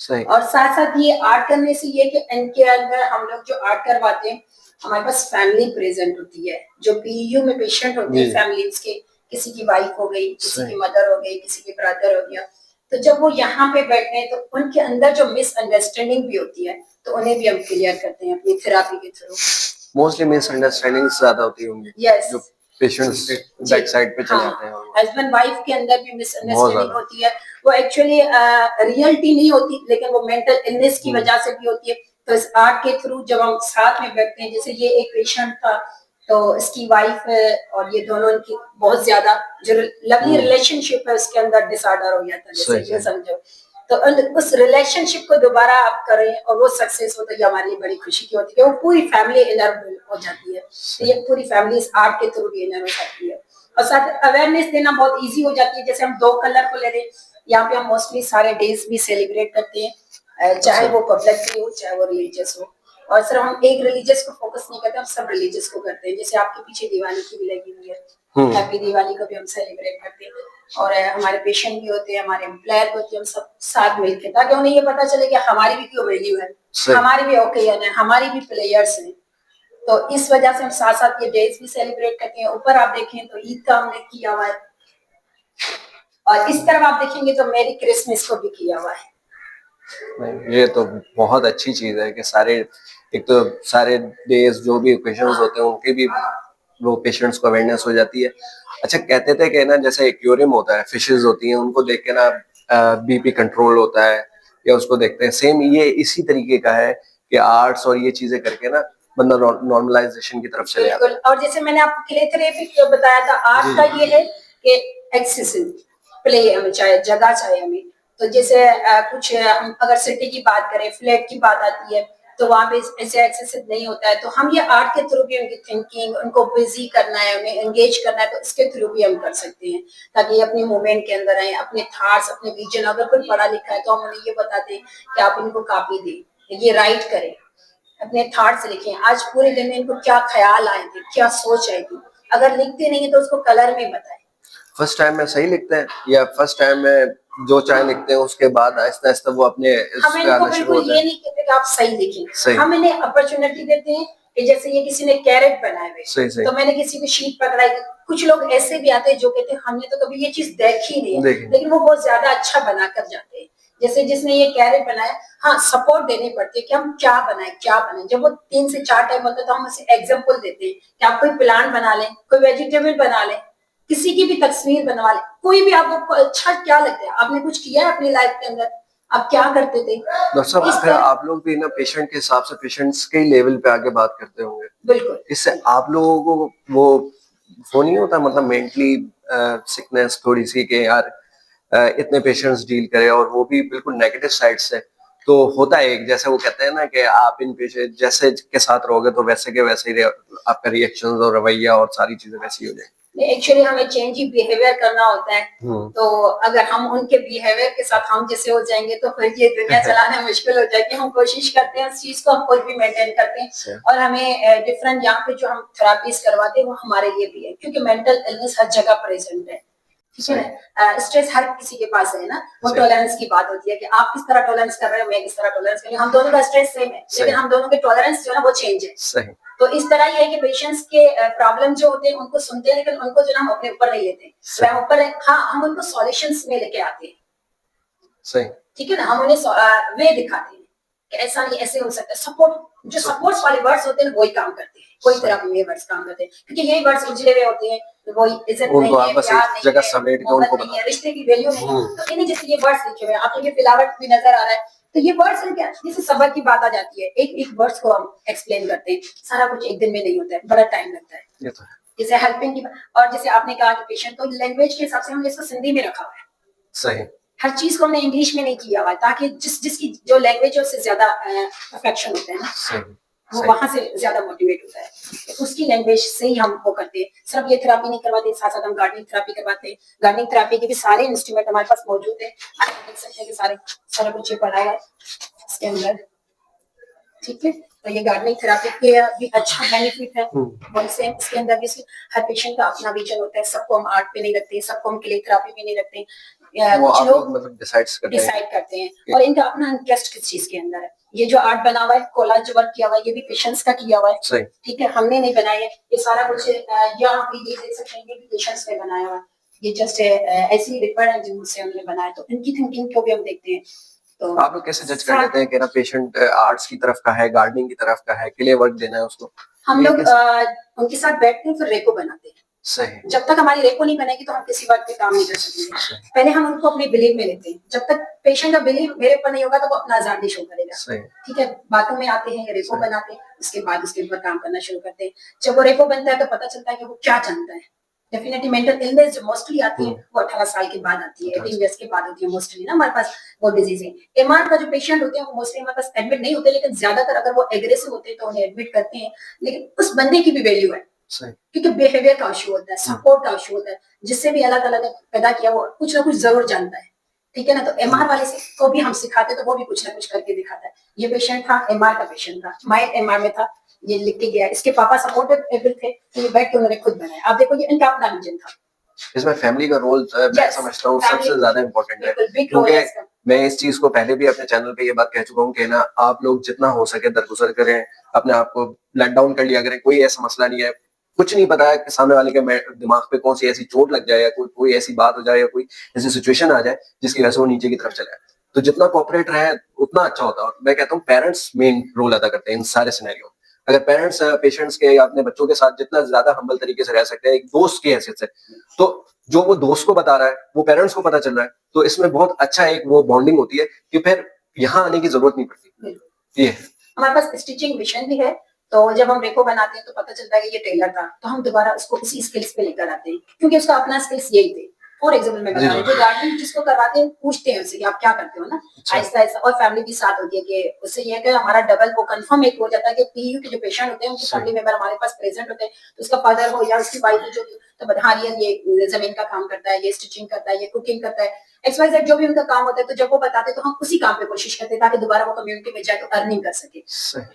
सही। और साथ साथ ये आर्ट करने से ये कि इनके अंदर हम लोग जो आर्ट करवाते हैं हमारे पास फैमिली प्रेजेंट होती है, जो पीयू में पेशेंट होते हैं जी। फैमिलीज के, किसी की वाइफ हो गई, किसी सही। की मदर हो गई, किसी के ब्रदर हो गया, तो जब वो यहाँ पे बैठते हैं तो उनके अंदर जो मिसअंडरस्टैंडिंग भी होती है तो उन्हें भी हम क्लियर करते हैं अपनी थेरापी के थ्रू। मोस्टली मिसअंडरस्टैंडिंग ज्यादा होती होंगी यस, जो पेशेंट्स बैक साइड पे चले आते हैं। हस्बैंड वाइफ के अंदर भी बहुत मिसअंडरस्टैंडिंग ज्यादा। होती है, वो एक्चुअली रियलिटी नहीं होती लेकिन वो मेंटल इलनेस की वजह से भी होती है। तो इस आर्ट के थ्रू जब हम साथ में बैठते हैं, जैसे ये एक पेशेंट था तो इसकी वाइफ और ये दोनों इनकी बहुत ज्यादा जो लवली रिलेशनशिप है उसके अंदर डिसऑर्डर हो गया था, जैसे सही, ये सही। समझो। तो उस रिलेशनशिप को दोबारा आप करें और वो सक्सेस हो तो ये हमारे लिए बड़ी खुशी की होती है, वो पूरी फैमिली इनर हो जाती है। तो ये पूरी फैमिली इस आर्ट के थ्रू भी इनर हो जाती है और साथ अवेयरनेस देना बहुत इजी हो जाती है। जैसे हम 2 कलर को ले रहे हैं, यहाँ पे हम मोस्टली सारे डेज भी सेलिब्रेट करते हैं, चाहे वो पब्लिक डे हो चाहे वो रिलीजियस हो, और सिर्फ हम एक रिलीजियस को फोकस नहीं करते, हम सब रिलीजियस को करते हैं। जैसे आपके पीछे दिवाली की भी लगी हुई है, हैप्पी दिवाली को भी हम सेलिब्रेट करते हैं और हमारे पेशेंट भी होते हैं, हमारे एम्प्लॉयर भी होते हैं, हम सब साथ मिलकर, ताकि उन्हें ये पता चले कि हमारी भी क्यों वैल्यू है, हमारी भी ओकेजन है, हमारी भी प्लेयर्स हैं। तो इस वजह से हम साथ साथ ये डेज भी सेलिब्रेट करते हैं। ऊपर आप देखें तो ईद का हमने किया हुआ है और इस तरफ आप देखेंगे तो मेरी क्रिसमस को भी किया हुआ है। नहीं, ये तो बहुत अच्छी चीज है कि सारे, एक तो सारे डेज जो भी ओकेजन्स होते हैं उनके भी वो पेशेंट्स को अवेयरनेस हो जाती है। अच्छा, कहते थे कि ना जैसे एक्वेरियम होता है, फिशेस होती हैं, उनको देख के ना बीपी कंट्रोल होता है या उसको देखते हैं, सेम ये इसी तरीके का है कि आर्ट्स और ये चीजें करके ना बंदा नॉर्मलाइजेशन की तरफ चले जाता है। और जैसे मैंने आपको क्लेथेरेपी बताया था, आर्ट का ये है कि एक्सेसिव प्ले हमें चाहे जगह चाहे हमें, तो जैसे कुछ हम अगर सिटी की बात करें, फ्लैट की बात आती है तो वहाँ पे ऐसे एक्सेसिव नहीं होता है, तो हम ये आर्ट के थ्रू भी उनकी थिंकिंग, उनको बिजी करना है, उन्हें एंगेज करना है, तो इसके थ्रू भी हम कर सकते हैं ताकि ये अपने मूवमेंट के अंदर आए, अपने थॉट्स, अपने विजन। अगर कोई पढ़ा लिखा है तो हम उन्हें ये बताते हैं कि आप इनको कॉपी दें, ये राइट करें, अपने थॉट्स लिखें, आज पूरे दिन में इनको क्या ख्याल आए थे, क्या सोच आई थी। अगर लिखते नहीं है तो उसको कलर में बताएं। फर्स्ट टाइम में सही लिखते हैं या फर्स्ट टाइम में जो चाहे लिखते हैं, उसके बाद आहिस्ता आहिस्ता वो अपने हम इनको बिल्कुल ये नहीं कहते कि आप सही लिखें, हम इन्हें अपॉर्चुनिटी देते हैं कि जैसे ये किसी ने कैरेट बनाए हुए, तो मैंने किसी को शीट पकड़ाई। कुछ लोग ऐसे भी आते हैं जो कहते हैं हमने तो कभी ये चीज देखी नहीं है, लेकिन वो बहुत ज्यादा अच्छा बना कर जाते हैं। जैसे जिसने ये कैरेट बनाया, हाँ सपोर्ट देने पड़ते हैं कि हम क्या बनाए क्या बनाए। जब वो 3 से 4 टाइम होता है तो हम उसे एग्जाम्पल देते हैं कि आप कोई प्लांट बना लें, कोई वेजिटेबल बना लें, किसी की भी तस्वीर बनवा ले, कोई भी आपको अच्छा क्या लगता है, आपने कुछ किया है अपनी लाइफ के अंदर, आप क्या करते थे। डॉक्टर साहब, फिर आप लोग भी ना पेशेंट के हिसाब से पेशेंट्स के लेवल पे आके बात करते होंगे। बिल्कुल, इससे आप लोगों को वो नहीं होता, मतलब मेंटली सिकनेस थोड़ी सी कि यार इतने पेशेंट्स डील करें और वो भी बिल्कुल नेगेटिव साइड से, तो होता है एक, जैसे वो कहते हैं ना कि आप इन पेशेंट जैसे के साथ रहोगे तो वैसे के वैसे ही आपका रिएक्शंस और रवैया और सारी चीजें वैसी हो जाएंगी। एक्चुअली हमें चेंज ही बिहेवियर करना होता है, तो अगर हम उनके बिहेवियर के साथ हम जैसे हो जाएंगे तो फिर ये दुनिया चलाना मुश्किल हो जाएगी। हम कोशिश करते हैं उस चीज को हम खुद भी मेंटेन करते हैं और हमें डिफरेंट यहाँ पे जो हम थेरापीज करवाते हैं वो हमारे लिए भी है, क्योंकि मेंटल इलनेस हर जगह प्रेजेंट है, ठीक है ना। स्ट्रेस हर किसी के पास है ना, वो टॉलरेंस की बात होती है कि आप किस तरह टॉलरेंस कर रहे हो, मैं किस तरह टॉलरेंस कर रही हूँ। हम दोनों का स्ट्रेस सेम है, लेकिन हम दोनों के टॉलरेंस जो है ना वो चेंज है। तो इस तरह ये है कि पेशेंट्स के प्रॉब्लम जो होते हैं उनको सुनते हैं, लेकिन उनको जो ना हम अपने ऊपर नहीं लेते, हम ऊपर हाँ हम उनको सॉल्यूशंस में लेके आते हैं, सही, ठीक है ना। हम उन्हें वे दिखाते हैं कि ऐसा नहीं ऐसे हो सकता है। सपोर्ट, जो सपोर्ट्स वाले वर्ड्स होते हैं वही काम करते हैं, कोई तरह के ये वर्ड्स काम करते हैं, क्योंकि यही वर्ड्स उजले हुए होते हैं, वो इज्जत नहीं है, प्यार नहीं है, समेट के मोहब्बत नहीं है, रिश्ते की वैल्यू नहीं है। तो इन्हीं जैसे ये वर्ड्स लिखे हुए हैं, आपको ये फिलावट भी नजर आ रहा है, तो ये वर्ड्स क्या, जैसे सबर की बात आ जाती है, एक एक वर्ड्स को हम एक्सप्लेन करते हैं। सारा कुछ एक दिन में नहीं होता है, बड़ा टाइम लगता है। ये तो है। जैसे हेल्पिंग की, और जैसे आपने कहा कि पेशेंट को लैंग्वेज के हिसाब से हमने इसको सिंधी में रखा हुआ है, सही, हर चीज को हमने इंग्लिश में नहीं किया हुआ है, ताकि जिसकी जो लैंग्वेज है उससे ज्यादा अफेक्शन होता है ना, सही, वो वहां से ज्यादा मोटिवेट होता है, तो उसकी लैंग्वेज से ही हम वो करते हैं। सिर्फ ये थेरापी नहीं करवाते, साथ साथ हम गार्डनिंग थेरापी करवाते हैं। गार्डनिंग थेरापी के भी सारे इंस्ट्रूमेंट हमारे पास मौजूद है, आप देख सकते हैं कि सारा कुछ ये पड़ा हुआ है इसके अंदर, ठीक है। तो ये गार्डनिंग थेरापी के भी अच्छा बेनिफिट है, और सेम इसके अंदर भी हर पेशेंट का अपना विजन होता है, सबको हम आर्ट पे नहीं रखते, सबको हम क्ले थेरापी पे नहीं रखते। वो कुछ आप लोग लोग मतलब डिसाइड्स करते हैं? डिसाइड करते हैं और इनका अपना इंटरेस्ट किस चीज के अंदर है। ये जो आर्ट बना हुआ है, कोलाज जो वर्क किया हुआ है, ये भी पेशेंट्स का किया हुआ है। सही। ठीक है, हमने नहीं बनाया है ये सारा कुछ। यहाँ पे ये देख सकते हैं, ये भी पेशेंट्स ने बनाया हुआ है। ये जस्ट ऐसी रिक्वायर्ड जिनसे हमने बनाया, तो इनकी थिंकिंग को भी हम देखते हैं। तो आप लोग कैसे जज कर लेते हैं कि ना पेशेंट आर्ट्स की तरफ का है, गार्डनिंग की तरफ का है, क्ले वर्क देना है उसको? हम ये लोग कैसे? उनके साथ बैठते हैं, फिर रेको बनाते हैं। सही। जब तक हमारी रेको नहीं बनेगी तो हम किसी बात पे काम नहीं कर सकेंगे। पहले हम उनको अपने बिलीव में लेते हैं। जब तक पेशेंट का बिलीव मेरे ऊपर नहीं होगा तो वो अपना आजादी शो करेगा। सही। ठीक है, बातों में आते हैं, रेको बनाते हैं, उसके बाद उसके ऊपर काम करना शुरू करते हैं। जब वो रेको बनता है तो पता चलता है कि वो क्या जानता है। डेफिनेटली मेंटल इलनेस जो मोस्टली आती है वो 18 साल के बाद आती है, 18 इयर्स के बाद होती है मोस्टली ना हमारे पास वो डिजीज है। एमआर का जो पेशेंट होते हैं वो मोस्टली हमारे पास एडमिट नहीं होते, लेकिन ज्यादातर अगर वो एग्रेसिव होते हैं तो उन्हें एडमिट करते हैं। लेकिन उस बंदे की भी वैल्यू है, क्योंकि बिहेवियर का इशू होता है, सपोर्ट का इशू होता है, जिससे भी अल्लाह ताला ने पैदा किया वो कुछ ना कुछ जरूर जानता है। ठीक है ना, तो एमआर वाले से को भी हम सिखाते तो वो भी कुछ ना कुछ करके दिखाता है। ये पेशेंट था, एमआर का पेशेंट था, माइल्ड एमआर में था, ये लिख के गया। इसके पापा सपोर्टिव थे, तो ये बैठ के उन्होंने खुद बनाया। आप देखो, ये इनका अपना विजन था। इसमें फैमिली का रोल मैं समझता हूँ सबसे ज्यादा इम्पोर्टेंट है, क्योंकि मैं इस चीज को पहले भी अपने चैनल पे ये बात कह चुका हूँ कि ना आप लोग जितना हो सके दरगुजर करें, अपने आप को लेट डाउन कर लिया करें। कोई ऐसा मसला नहीं है, कुछ नहीं पता है कि सामने वाले के दिमाग पे कौन सी ऐसी चोट लग जाए या कोई ऐसी बात हो जाए या कोई ऐसी सिचुएशन आ जाए जिसकी वजह से वो नीचे की तरफ चले जाए। तो जितना कोऑपरेट रहे उतना अच्छा होता है। और मैं कहता हूँ पेरेंट्स मेन रोल अदा करते हैं इन सारे सिनेरियो में। अगर पेरेंट्स पेशेंट्स के या अपने बच्चों के साथ जितना ज्यादा हम्बल तरीके से रह सकते हैं एक दोस्त की हैसियत से, तो जो वो दोस्त को बता रहा है वो पेरेंट्स को पता चल रहा है, तो इसमें बहुत अच्छा एक वो बॉन्डिंग होती है कि फिर यहाँ आने की जरूरत नहीं पड़ती। ये हमारे पास स्टिचिंग मिशन भी है, तो जब हम रेको बनाते हैं तो पता चलता है कि ये टेलर था, तो हम दोबारा उसको उसी स्किल्स पे लेकर आते हैं, क्योंकि उसका अपना स्किल्स यही थे। फॉर एग्जाम्पल मैं बता रही हूँ, जो गार्डनिंग जिसको करवाते हैं पूछते हैं उससे कि आप क्या करते हो ना, ऐसा ऐसा। और फैमिली भी साथ होती है कि उससे ये है कि हमारा डबल वो कंफर्म एक हो जाता है कि पीयू के जो पेशेंट होते हैं उनके फैमिली मेंबर हमारे पास प्रेजेंट होते हैं, तो उसका फादर हो या उसकी वाइफ जो तो बता रही है ये जमीन का काम करता है, ये स्टिचिंग करता है, ये कुकिंग करता है, XYZ जो भी उनका काम होता है। तो जब वो बताते हैं तो हम उसी काम पे कोशिश करते हैं ताकि दोबारा वो कम्युनिटी में जाए तो अर्निंग कर सके।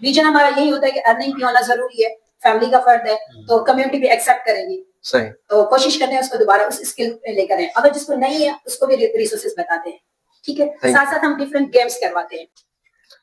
रीजन हमारा यही होता है कि अर्निंग भी होना जरूरी है, फैमिली का फर्ज है, तो कम्युनिटी भी एक्सेप्ट करेगी। सही। तो कोशिश करते हैं उसको दोबारा उस स्किल पे लेकर आए। अगर जिसको नहीं है उसको भी रिसोर्सेज बताते हैं। ठीक है, साथ साथ हम डिफरेंट गेम्स करवाते हैं।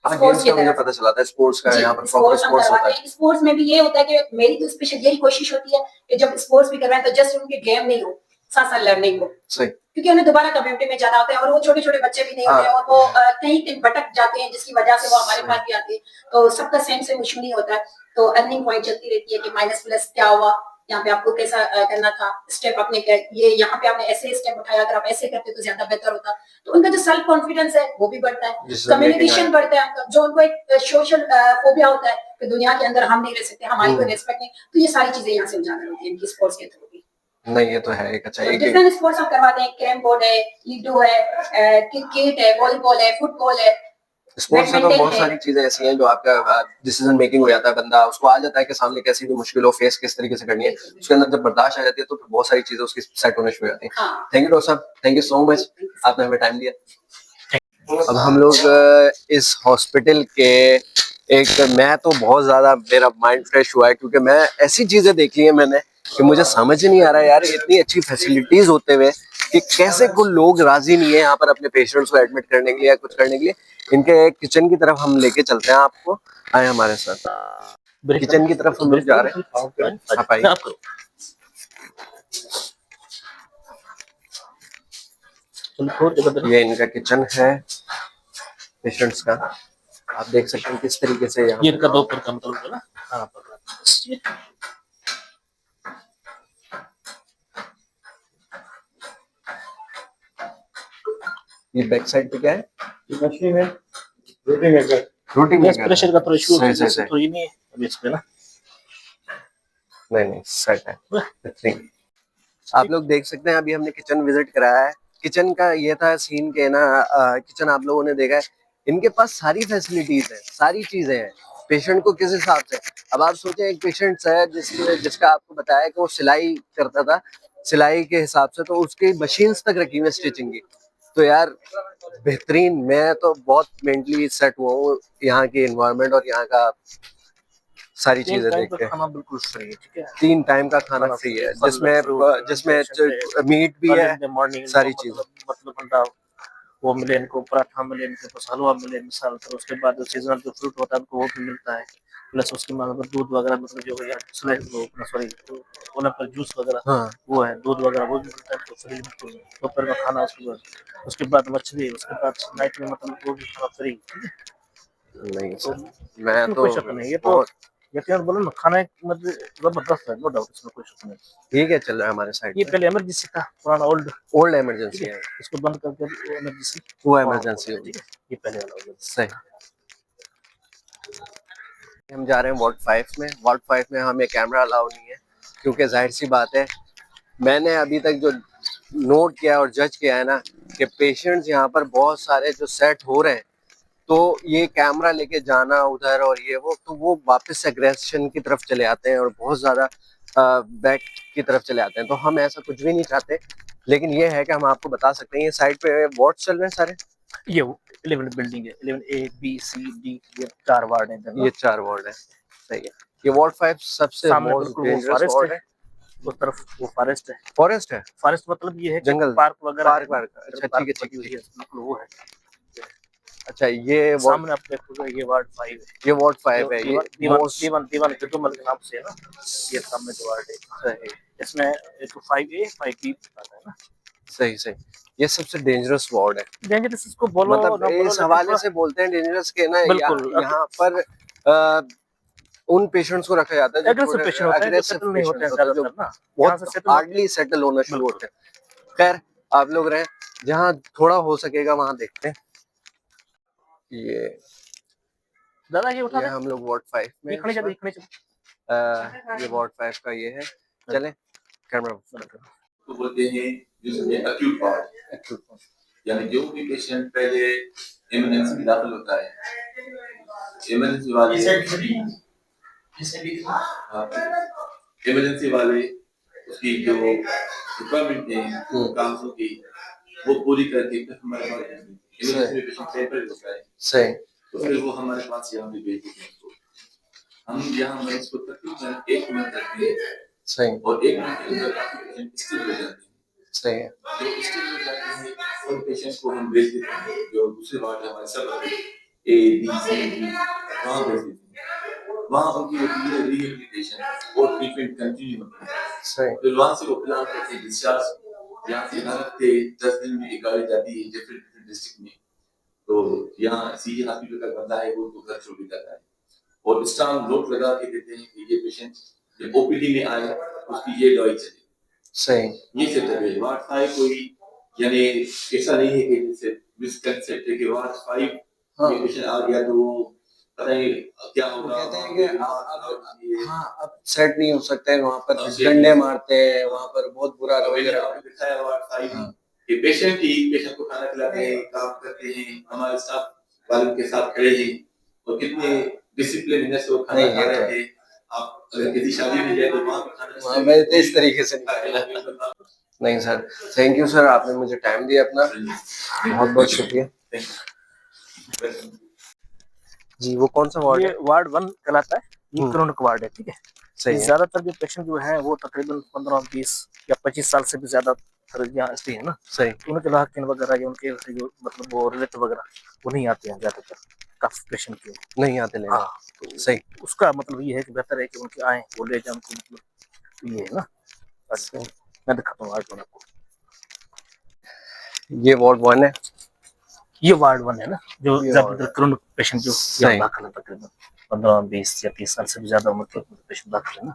स्पोर्ट्स का मुझे पता चला था, स्पोर्ट्स का यहाँ पर प्रॉपर स्पोर्ट्स होता है। स्पोर्ट्स में भी ये होता है कि मेरी तो स्पेशल यही कोशिश होती है कि जब स्पोर्ट्स भी करवाएं तो जस्ट उनके गेम नहीं हो, साथ साथ लर्निंग हो। सही। क्योंकि उन्हें दोबारा कम्युनिटी में जाना होता है और वो छोटे छोटे बच्चे भी नहीं होते और वो कहीं भटक जाते हैं, जिसकी वजह से वो हमारे पास भी आते हैं। तो सबका सेम इशू नहीं होता है, तो अर्निंग पॉइंट चलती रहती है कि माइनस प्लस क्या हुआ, यहाँ पे आपको कैसा करना था, स्टेप आपने क्या, ये यहाँ पे आपने ऐसे स्टेप उठाया, अगर आप ऐसे करते तो ज्यादा बेहतर होता। तो उनका जो सेल्फ कॉन्फिडेंस है वो भी बढ़ता है, कम्युनिकेशन बढ़ता है। जो उनको एक सोशल फोबिया होता है कि दुनिया के अंदर हम नहीं रह सकते, हमारी कोई रेस्पेक्ट नहीं, तो ये सारी चीजें यहाँ से उजागर होती है इनकी स्पोर्ट्स के थ्रू भी। नहीं ये तो है एक अच्छा एक डिफरेंट स्पोर्ट्स हम करवाते हैं, कैरम बोर्ड है, लूडो है, क्रिकेट है, वॉलीबॉल है, फुटबॉल है। स्पोर्ट्स में तो बहुत सारी चीजें ऐसी हैं जो आपका डिसीजन मेकिंग हो जाता है, बंदा उसको आ जाता है कि सामने कैसी भी मुश्किल हो फेस किस तरीके से करनी है, उसके अंदर जब बर्दाश्त आ जाती है तो फिर बहुत सारी चीजें उसकी सेट होने शुरू हो जाती है। थैंक यू डॉक्टर साहब, थैंक यू सो मच, आपने हमें टाइम दिया। अब हम लोग इस हॉस्पिटल के मैं तो बहुत ज्यादा मेरा माइंड फ्रेश हुआ है, क्योंकि मैं ऐसी चीजें देख ली है मैंने कि मुझे समझ ही नहीं आ रहा है यार, इतनी अच्छी फैसिलिटीज होते हुए कि कैसे कोई लोग राजी नहीं है यहाँ पर अपने पेशेंट्स को एडमिट करने के लिए या कुछ करने के लिए। इनके किचन की तरफ हम लेके चलते हैं आपको, आए हमारे साथ किचन की तरफ हम लोग जा रहे हैं, आप आइए। ये इनका किचन है पेशेंट्स का, आप देख सकते हैं किस तरीके से यहाँ ये इनका दोपहर का मतलब है ना। हाँ, ये बैक साइड पे क्या है? मशीन है, रोटी मेकर। रोटी मेकर प्रेशर का थोड़ा इशू है, सही तो ये नहीं है अभी इसमें ना। नहीं सेट है। आप लोग देख सकते हैं अभी हमने किचन विजिट कराया है। किचन का ये था सीन के ना, किचन आप लोगों ने देखा है, इनके पास सारी फैसिलिटीज है, सारी चीजें हैं पेशेंट को किस हिसाब से। अब आप सोचें एक पेशेंट है जिसका आपको बताया कि वो सिलाई करता था, सिलाई के हिसाब से तो उसकी मशीन्स तक रखी हुई स्टिचिंग की, तो यार बेहतरीन। मैं तो बहुत मेंटली सेट हुआ हूँ यहाँ की एनवायरनमेंट और यहाँ का सारी 3 चीजें टाइम देखते का हैं। खाना बिल्कुल फ्री है, ठीक है। 3 टाइम का खाना खाना फ्री फ्री है, है, फल, जिसमें फ्रूट, जिसमें पेशेंट मीट भी अर्ली है, इन द मॉर्निंग इनको सारी चीजें। मतलब अंडा वो मिले इनको, पराठा मिले इनको, बस हलवा मिले मिसाल, फिर उसके बाद जो सीजनल जो फ्रूट होता है उनको वो भी मिलता है, प्लस उसके बाद अगर दूध वगैरह मतलब जो है स्लाइस वो सॉरी ओला पर जूस वगैरह हाँ वो है, दूध वगैरह वो भी मिलता है तो फ्री बिल्कुल। दोपहर का खाना उसके बाद मछली, उसके बाद नाइट में मतलब वो भी खाना फ्री, ठीक है। नहीं तो सर, मैं इसमें तो कोई शक नहीं, ये तो बहुत यकीनन बोलो ना, खाना एक मतलब जबरदस्त है, नो डाउट, इसमें कोई शक नहीं। ठीक है चल रहा है हमारे साइड ये में। पहले इमरजेंसी था, पुराना ओल्ड, ओल्ड ठीक इमरजेंसी है, है, इसको बंद करके वो इमरजेंसी वो वहाँ इमरजेंसी है, होगी। ठीक है, ये पहले वाला इमरजेंसी सही। था। हम जा रहे हैं वार्ड 5 में। वार्ड 5 में हमें कैमरा अलाउ नहीं है, क्योंकि जाहिर सी बात है, मैंने अभी तक जो नोट किया और जज किया है ना, कि पेशेंट्स यहाँ पर बहुत सारे जो सेट हो रहे हैं, तो ये कैमरा लेके जाना उधर और ये वो, तो वो वापस एग्रेशन की तरफ चले आते हैं और बहुत ज़्यादा बैक की तरफ चले आते हैं। तो हम ऐसा कुछ भी नहीं चाहते, लेकिन ये है कि हम आपको बता सकते हैं, ये साइड पे वार्ड्स चल रहे हैं सारे, ये 11 बिल्डिंग है, 11A B C D, ये 4 वार्ड है इधर ना। ये 4 वार्ड है। सही है। ये वार्ड 5 सबसे सामने मोस्ट बिल्कुल वो डेंजरस फॉरेस्ट वार्ड है, है। उस तरफ वो फॉरेस्ट है। फॉरेस्ट है, फॉरेस्ट मतलब ये है कि जंगल, पार्क वगैरह है पार्क ना, वार्क, इधर अच्छा ठीक पार्क है बनी हुई है, बिल्कुल वो है। अच्छा ये वार्ड, सामने आप देखोगे ये वार्ड 5 है, ये वार्ड 5 है, ये दीवान मोस्ट दीवान दीवान कुतुब के नाम से है ना, ये सामने जो वार्ड है। सही इसमें एक 5A 5B आता है ना। सही सही। ये सबसे डेंजरस वार्ड है, डेंजरस इसको बोलो मतलब ना बोलो, इस लेकिन हवाले थोड़ा से बोलते हैं डेंजरस के ना, बिल्कुल यहाँ पर उन पेशेंट्स को रखा जाता है जो एग्रेसिव थोड़े पेशेंट होते हैं, जो अग्रेसिव सेटल नहीं होते हैं पेशेंट्स होते हैं, जो ज्यादातर ना, यहाँ से बहुत सेटल हार्डली सेटल होना शुरू बिल्कुल। होते हैं। खैर आप लोग रहे, जहाँ थोड़ा हो सकेगा वहां देखते हैं। ये दादा ये उठा ये दे, हम लोग वार्ड 5 में ये हैं खड़े इस जा, ये वक्त। खड़े जा। ये वार्ड 5 का ये है, चले कैमरा तो बोलते हैं जिसमें एक्यूट वार्ड, यानी जो भी पेशेंट पहले इमरजेंसी में दाखिल होता है, इमरजेंसी वाले इमरजेंसी वाले उसकी जो रिक्वायरमेंट है कागजों की वो पूरी करके फिर हमारे पास इमरजेंसी में पेशेंट पेपर होता है, सही तो फिर वो हमारे पास यहाँ पे भेज देते हैं उसको। हम यहाँ मरीज को तकरीबन 1 मिनट रखते हैं सही और 1 मिनट के अंदर आपके पेशेंट स्टेबल हो जाते हैं। सही है। जो स्टेबल हो जाते हैं उन पेशेंट को हम भेज देते हैं जो दूसरे वार्ड हमारे सब A B C D वहाँ भेज देते हैं। वहाँ उनकी रिहेबिलिटेशन और ट्रीटमेंट कंटिन्यू होता है। सही फिर वहाँ से वो प्लान करते हैं डिस्चार्ज, यहाँ से हफ्ते 10 दिन में एक गाड़ी जाती है डिफरेंट डिस्ट्रिक्ट में, तो यहाँ सीजी हॉस्पिटल का बंदा है वो तो घर छोड़ के जाता है और स्टाम्प नोट लगा के देते हैं कि ये पेशेंट जब ओपीडी में आए उसकी ये दवाई चले। सही ये सेटअप है। वार्ड 5 कोई यानी ऐसा नहीं है कि जैसे मिसकंसेप्ट है कि वार्ड 5 ये पेशेंट आ गया तो पता नहीं क्या होगा, कहते हैं कि हाँ अब सेट नहीं हो सकते हैं, वहाँ पर डंडे मारते हैं, वहाँ पर बहुत बुरा रवैया दिखाया वार्ड 5 कि पेशेंट को खाना खिलाते हैं, काम करते हैं, हमारे स्टाफ वालों के साथ खड़े हैं और कितने डिसिप्लिन से वो खाना खा रहे थे। आप अगर किसी शादी में जाए तो वहाँ मैं इस तरीके से नहीं सर, थैंक यू सर, आपने मुझे टाइम दिया अपना, बहुत बहुत शुक्रिया जी। वो कौन सा वार्ड ये है? वार्ड 1 कहलाता है, ये क्रोनिक वार्ड है, ठीक है। सही है। ज्यादातर जो पेशेंट जो है वो तकरीबन 15-20 या 25 साल से भी ज्यादा यहाँ स्टे है ना, सही तो उनके लाकिन वगैरह या उनके जो मतलब वो रिलेटिव वगैरह वो नहीं आते हैं ज्यादातर, काफी पेशेंट के। नहीं आते लेने। हाँ, तो सही उसका मतलब ये है कि बेहतर है कि उनके आए वो ले जाए उनको, मतलब ये है ना। अच्छा मैं दिखाता हूँ वार्ड 1 आपको, ये वार्ड 1 है, ये वार्ड 1 है ना, जो ये ज्यादातर क्रोनिक पेशेंट जो सही। दाखिल है, तकरीबन 15-20 या 30 साल से भी ज्यादा उम्र के पेशेंट दाखिल है ना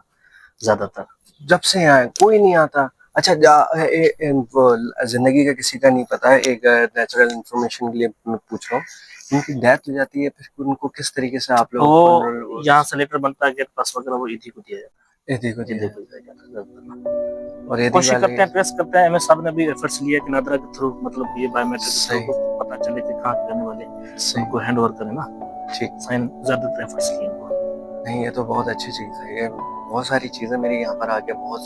ज्यादातर। जब से यहाँ कोई नहीं आता। अच्छा जिंदगी का किसी का नहीं पता है, एक नेचुरल इंफॉर्मेशन के लिए मैं पूछ रहा हूँ, उनकी डेथ हो जाती है फिर उनको किस तरीके से आप लोग तो यहाँ से लेटर बनता है गेट पास वगैरह, वो ईदी को दिया जाता है, देखो ईदी को दिया जाता है। और ये कोशिश करते हैं, ट्रेस करते हैं, एमएस साहब ने भी एफर्ट्स लिए कि नादरा के थ्रू मतलब ये बायोमेट्रिक के थ्रू पता चले कि कहाँ रहने वाले उनको हैंड ओवर करें ना, ठीक साइन ज्यादातर एफर्ट्स लिए इनको। नहीं, ये तो बहुत अच्छी चीज है। ये बहुत सारी चीजें मेरी यहाँ पर आके बहुत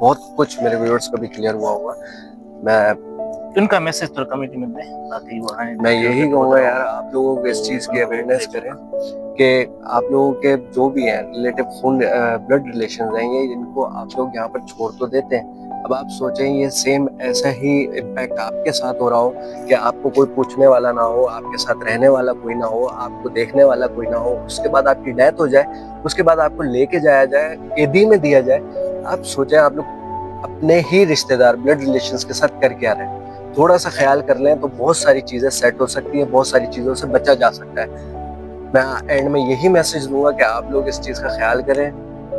बहुत कुछ मेरे व्यूअर्स को भी क्लियर हुआ होगा। मैं इनका मैसेज थोड़ा कमेटी में दें ताकि वो आए। मैं यही कहूँगा यार, आप लोगों को इस चीज़ की अवेयरनेस करें कि आप लोगों के जो भी हैं रिलेटिव खून ब्लड रिलेशंस हैं, ये इनको आप लोग यहाँ पर छोड़ तो देते हैं। अब आप सोचें ये सेम ऐसा ही इम्पैक्ट आपके साथ हो रहा हो कि आपको कोई पूछने वाला ना हो, आपके साथ रहने वाला कोई ना हो, आपको देखने वाला कोई ना हो, उसके बाद आपकी डेथ हो जाए, उसके बाद आपको लेके जाया जाए, कैदी में दिया जाए। आप सोचें आप लोग अपने ही रिश्तेदार ब्लड रिलेशंस के साथ कर क्या रहे हैं। थोड़ा सा ख्याल कर लें तो बहुत सारी चीजें सेट हो सकती हैं, बहुत सारी चीजों से बचा जा सकता है। मैं एंड में यही मैसेज दूंगा कि आप लोग इस चीज का ख्याल करें,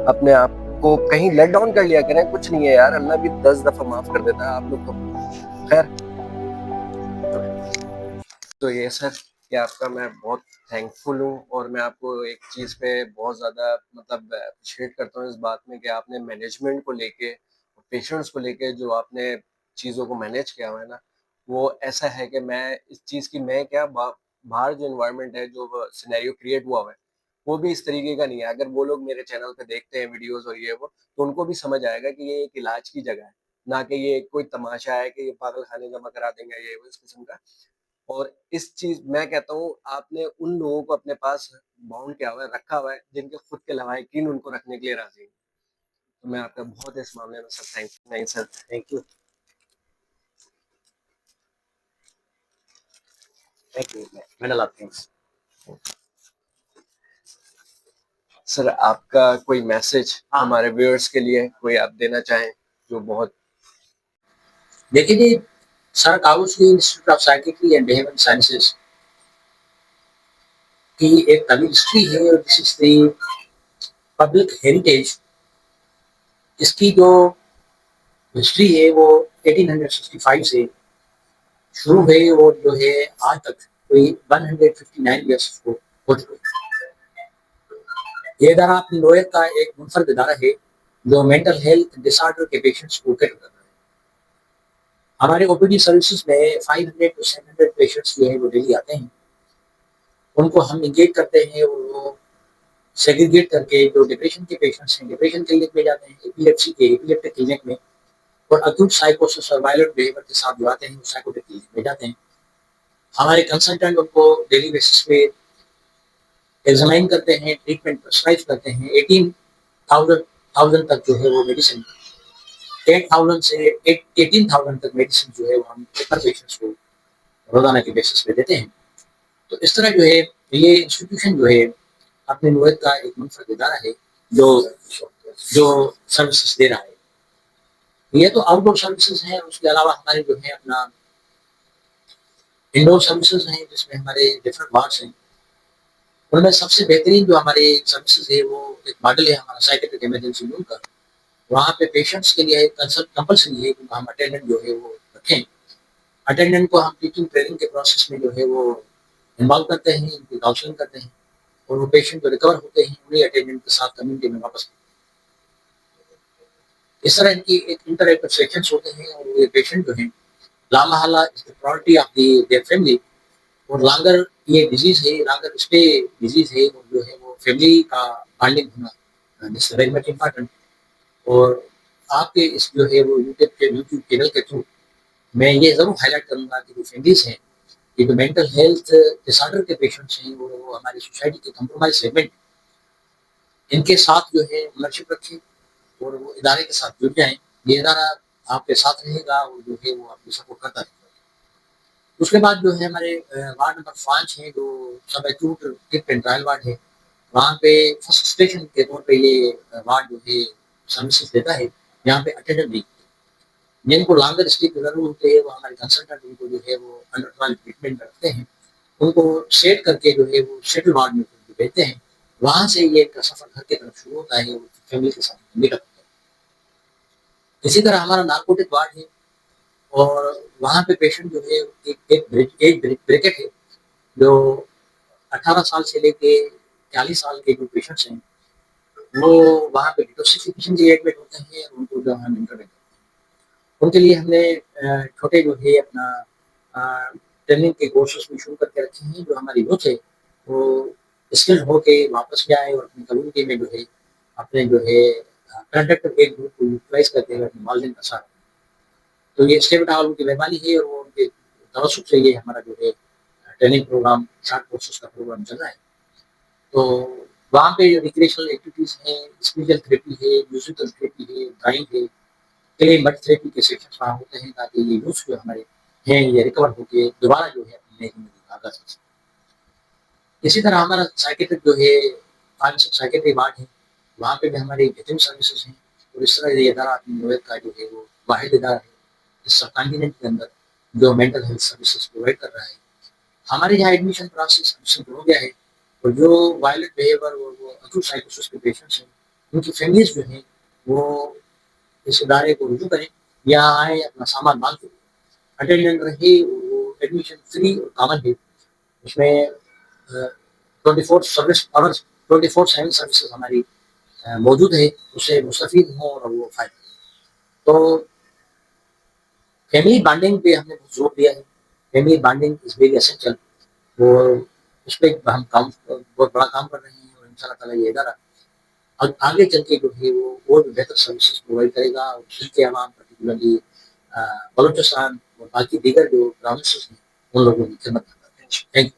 अपने आप को कहीं लेट डाउन कर लिया करें। कुछ नहीं है यार, अल्लाह भी 10 दफा माफ कर देता है आप लोग को। खैर तो ये सर कि आपका मैं बहुत थैंकफुल हूँ, और मैं आपको एक चीज़ पे बहुत ज़्यादा मतलब अप्रिशिएट करता हूँ इस बात में कि आपने मैनेजमेंट को लेके, पेशेंट्स को लेके जो आपने चीज़ों को मैनेज किया हुआ है ना, वो ऐसा है कि मैं इस चीज़ की मैं क्या बाहर जो इन्वायरमेंट है, जो सिनेरियो क्रिएट हुआ है, वो भी इस तरीके का नहीं है। अगर वो लोग मेरे चैनल पे देखते हैं वीडियोस और ये वो, तो उनको भी समझ आएगा कि ये एक इलाज की जगह है, ना कि ये कोई तमाशा है कि ये पागल खाने जमा करा देंगे ये वो इस किस्म का। और इस चीज मैं कहता हूँ आपने उन लोगों को अपने पास बाउंड किया हुआ है, रखा हुआ है, जिनके खुद के लवाहिकीन उनको रखने के लिए राजी हैं। तो मैं आपका बहुत इस मामले में सर नहीं sir thank you. Medal of thanks. Sir आपका कोई मैसेज हमारे व्यूअर्स के लिए कोई आप देना चाहें जो बहुत। देखिए जी, sir counselling institute of psychiatry and behavioural sciences की एक तमिल हिस्ट्री है, और this is the public heritage. इसकी जो हिस्ट्री है वो 1865 से शुरू हुई और जो है आज तक कोई 159 ईयर्स को हो चुके। ये इदारा अपनी नोयत का एक मुनफरद इदारा है जो मेंटल हेल्थ डिसऑर्डर के पेशेंट्स को कैटर कर रहा है। हमारे ओपीडी सर्विसेज में 500 to 700 पेशेंट्स जो है वो डेली आते हैं। उनको हम इंगेज करते हैं और वो सेग्रीगेट करके जो डिप्रेशन के पेशेंट्स हैं डिप्रेशन क्लिनिक में जाते हैं, एपिलेप्सी के एपिलेप्टिक क्लिनिक में, और अक्यूट साइकोसिस और वायलेंट बिहेवियर के साथ जो आते हैं वो साइकोटिक क्लिनिक में जाते हैं। हमारे कंसल्टेंट उनको डेली बेसिस पे एग्जामाइन करते हैं, ट्रीटमेंट प्रिस्क्राइब करते हैं। 18,000 तक जो है वो मेडिसिन, 8,000 से 18,000 तक मेडिसिन जो है वो हम हर पेशेंट्स को रोजाना के बेसिस पे देते हैं। तो इस तरह जो है ये इंस्टीट्यूशन जो है अपने नोयत का एक मुनफरद इदारा है जो सर्विसेज दे रहा है। ये तो आउटडोर सर्विसेज हैं, उसके अलावा हमारे जो है अपना इंडोर सर्विसेज हैं जिसमें हमारे डिफरेंट वार्ड्स हैं। उनमें सबसे बेहतरीन जो हमारे सर्विसेज है वो एक मॉडल है हमारा साइकेट्रिक इमरजेंसी रूम का। वहाँ पे पेशेंट्स के लिए कंसल्ट कंपल्सरी है कि हम अटेंडेंट जो है वो रखें। अटेंडेंट को हम टीचिंग ट्रेनिंग के प्रोसेस में जो है वो इन्वॉल्व करते हैं, उनकी काउंसलिंग करते हैं, और वो पेशेंट जो रिकवर होते हैं उन्हीं अटेंडेंट के साथ कम्युनिटी में वापस। इस तरह इनकी एक इंटरएक्टिव सेक्शंस होते हैं, और ये पेशेंट जो है लामहला is the priority of their family. और लॉन्गर ये डिजीज है, लॉन्गर स्टे डिजीज है, और जो है वो फैमिली का बॉन्डिंग होना दिस वेरी मच इम्पोर्टेंट। और आपके इस जो है वो यूट्यूब चैनल के थ्रू मैं ये जरूर हाईलाइट करूंगा कि जो फैमिलीज हैं, ये जो मेंटल हेल्थ डिसऑर्डर के पेशेंट्स हैं, वो हमारी सोसाइटी के कंप्रोमाइज सेगमेंट, इनके साथ जो है ओनरशिप रखें और वो इदारे के साथ जुड़ जाएं। ये इदारा आपके साथ रहेगा और जो है वो आपकी सपोर्ट करता रहेगा। उसके बाद जो है हमारे वार्ड नंबर 5 है जो सब acute kit and trial ward है। वहाँ पे फर्स्ट स्टेशन के तौर पे ये वार्ड जो है सर्विसेज देता है। यहाँ पे अटेंडेंट नहीं, जिनको लॉन्गर स्टे की जरूरत होती है वो हमारे कंसल्टेंट उनको जो है वो अंडर ट्रायल ट्रीटमेंट रखते हैं, उनको सेट करके जो है वो सेटल वार्ड में भेजते हैं। वहाँ से ये इनका सफर घर की तरफ शुरू होता है, फैमिली के साथ मीटअप होता है। इसी तरह हमारा नार्कोटिक वार्ड है, और वहाँ पे पेशेंट जो है एक ब्रैकेट है जो 18 साल से लेके 40 साल के जो पेशेंट्स हैं वो वहाँ पे डिटॉक्सिफिकेशन के एडमिट होते हैं, और उनको जो हम इंटरवेंट करते हैं। उनके लिए हमने छोटे जो है अपना ट्रेनिंग के कोर्सेस भी शुरू करके रखे हैं, जो हमारी यूथ है वो स्किल्ड होके वापस जाए और अपनी कम्युनिटी में जो है अपने जो है प्रोडक्टिव एक ग्रुप को यूटिलाइज करते हुए अपने मालदीन का साथ। तो ये स्टेट उनकी मेहरबानी है, और वो तवज्जुह से ये हमारा जो है ट्रेनिंग प्रोग्राम, शॉर्ट कोर्सेज का प्रोग्राम चल रहा है। तो वहाँ पे रिक्रिएशनल एक्टिविटीज हैं, स्पिरिचुअल थेरेपी है, म्यूजिकल थेरेपी है, ड्राइंग है, क्ले मड थेरेपी के सेशंस वहाँ होते हैं ताकि ये यूथ जो हमारे हैं ये रिकवर होके दोबारा जो है अपनी नई जिंदगी का आगाज कर सकें। इसी तरह हमारा साइकेट्रिक जो है फॉरेंसिक साइकेट्री वार्ड है, वहाँ पे भी हमारी बेहतरीन सर्विसेज हैं और इस तरह ये इदारा अपनी नोयत का जो है वो वाहिद इदारा है इस सब कॉन्टिनेंट के अंदर जो मेंटल हेल्थ सर्विसेज प्रोवाइड कर रहा है। हमारे यहाँ एडमिशन प्रोसेस सिंपल हो गया है और जो वायलेंट बिहेवियर और वो अक्यूट साइकोसिस के पेशेंट्स हैं उनकी फैमिलीज जो हैं वो इस इदारे को रुजू करें, यहाँ आए अपना सामान मांग के अटेंडेंट रहे, वो एडमिशन फ्री और कॉमन है। इसमें 24/7 सर्विसेज हमारी मौजूद है, उससे मुस्तफीद हों और वो फायदा। तो फैमिली बॉन्डिंग पे हमने बहुत जोर दिया है। Family bonding is very essential और उस पर हम काम बहुत बड़ा काम कर रहे हैं और इंशाल्लाह ताला ये इदारा और आगे चल के जो है वो और भी बेहतर सर्विसेज प्रोवाइड करेगा और जिसके अवाम पर्टिकुलरली बलूचिस्तान और बाकी दीगर जो प्रोविंसेस हैं उन लोगों की खिदमत करता है। Thank you.